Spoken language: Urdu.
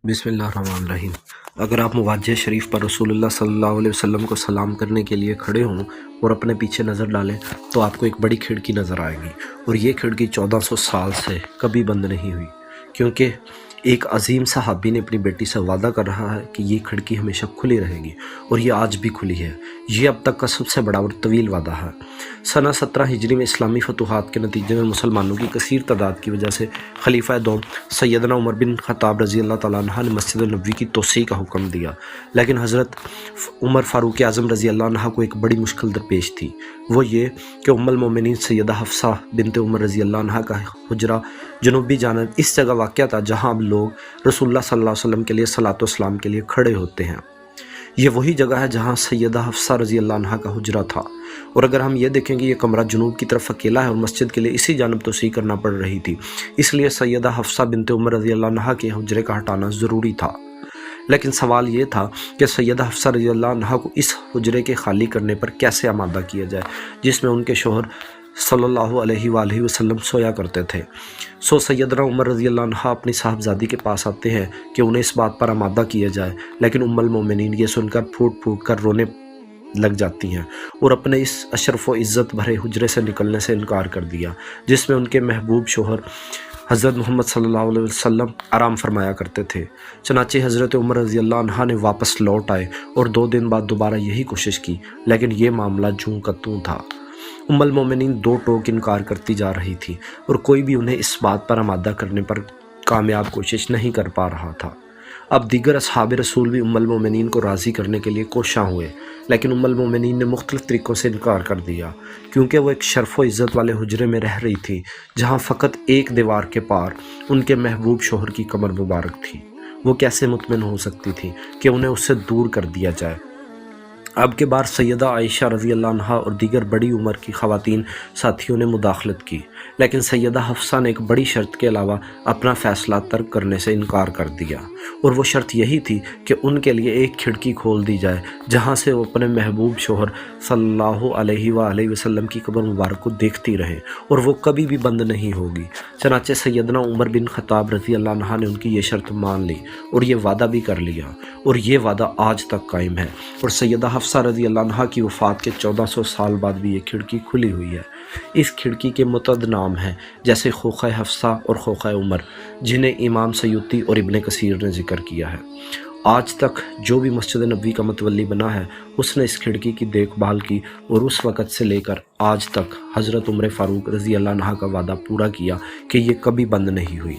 بسم اللہ الرحمن الرحیم۔ اگر آپ مواجہ شریف پر رسول اللہ صلی اللہ علیہ وسلم کو سلام کرنے کے لیے کھڑے ہوں اور اپنے پیچھے نظر ڈالیں تو آپ کو ایک بڑی کھڑکی نظر آئے گی، اور یہ کھڑکی 1400 سال سے کبھی بند نہیں ہوئی، کیونکہ ایک عظیم صحابی نے اپنی بیٹی سے وعدہ کر رہا ہے کہ یہ کھڑکی ہمیشہ کھلی رہے گی، اور یہ آج بھی کھلی ہے۔ یہ اب تک کا سب سے بڑا اور طویل وعدہ ہے۔ سنہ 17 ہجری میں اسلامی فتوحات کے نتیجے میں مسلمانوں کی کثیر تعداد کی وجہ سے خلیفہ دوم سیدنا عمر بن خطاب رضی اللہ تعالیٰ عنہ نے مسجد نبوی کی توسیع کا حکم دیا، لیکن حضرت عمر فاروق اعظم رضی اللہ عنہ کو ایک بڑی مشکل درپیش تھی۔ وہ یہ کہ ام المومنین سیدہ حفصہ بنت عمر رضی اللہ عنہ کا حجرہ جنوبی جانب اس جگہ واقع تھا جہاں اب لوگ رسول اللہ صلی اللہ علیہ وسلم کے لیے صلاۃ و سلام کے لیے کھڑے ہوتے ہیں۔ یہ وہی جگہ ہے جہاں سیدہ حفصہ رضی اللہ عنہ کا حجرہ تھا، اور اگر ہم یہ دیکھیں کہ یہ کمرہ جنوب کی طرف اکیلا ہے اور مسجد کے لیے اسی جانب توسیع کرنا پڑ رہی تھی، اس لیے سیدہ حفصہ بنت عمر رضی اللہ عنہ کے حجرے کا ہٹانا ضروری تھا۔ لیکن سوال یہ تھا کہ سیدہ حفصہ رضی اللہ عنہ کو اس حجرے کے خالی کرنے پر کیسے آمادہ کیا جائے جس میں ان کے شوہر صلی اللہ علیہ وآلہ وسلم سویا کرتے تھے۔ سیدنا عمر رضی اللہ عنہ اپنی صاحبزادی کے پاس آتے ہیں کہ انہیں اس بات پر آمادہ کیا جائے، لیکن ام المومنین یہ سن کر پھوٹ پھوٹ کر رونے لگ جاتی ہیں اور اپنے اس اشرف و عزت بھرے حجرے سے نکلنے سے انکار کر دیا جس میں ان کے محبوب شوہر حضرت محمد صلی اللہ علیہ وسلم آرام فرمایا کرتے تھے۔ چنانچہ حضرت عمر رضی اللہ عنہ نے واپس لوٹ آئے اور 2 دن بعد دوبارہ یہی کوشش کی، لیکن یہ معاملہ جوں کا توں تھا۔ ام المومنین 2 ٹوک انکار کرتی جا رہی تھی اور کوئی بھی انہیں اس بات پر آمادہ کرنے پر کامیاب کوشش نہیں کر پا رہا تھا۔ اب دیگر اصحاب رسول بھی ام المومنین کو راضی کرنے کے لیے کوشاں ہوئے، لیکن ام المومنین نے مختلف طریقوں سے انکار کر دیا، کیونکہ وہ ایک شرف و عزت والے حجرے میں رہ رہی تھی جہاں فقط ایک دیوار کے پار ان کے محبوب شوہر کی قبر مبارک تھی۔ وہ کیسے مطمئن ہو سکتی تھی کہ انہیں اس سے دور کر دیا جائے؟ اب کے بار سیدہ عائشہ رضی اللہ عنہ اور دیگر بڑی عمر کی خواتین ساتھیوں نے مداخلت کی، لیکن سیدہ حفصہ نے ایک بڑی شرط کے علاوہ اپنا فیصلہ ترک کرنے سے انکار کر دیا، اور وہ شرط یہی تھی کہ ان کے لیے ایک کھڑکی کھول دی جائے جہاں سے وہ اپنے محبوب شوہر صلی اللہ علیہ وآلہ وسلم کی قبر مبارک کو دیکھتی رہیں، اور وہ کبھی بھی بند نہیں ہوگی۔ چنانچہ سیدنا عمر بن خطاب رضی اللہ عنہ نے ان کی یہ شرط مان لی اور یہ وعدہ بھی کر لیا، اور یہ وعدہ آج تک قائم ہے، اور سیدہ حفصہ رضی اللہ عنہ کی وفات کے 1400 سال بعد بھی یہ کھڑکی کھلی ہوئی ہے۔ اس کھڑکی کے متعدد نام ہیں، جیسے خوخہ حفصہ اور خوخہ عمر، جنہیں امام سیوطی اور ابن کثیر نے ذکر کیا ہے۔ آج تک جو بھی مسجد نبوی کا متولی بنا ہے اس نے اس کھڑکی کی دیکھ بھال کی، اور اس وقت سے لے کر آج تک حضرت عمر فاروق رضی اللہ عنہ کا وعدہ پورا کیا کہ یہ کبھی بند نہیں ہوئی۔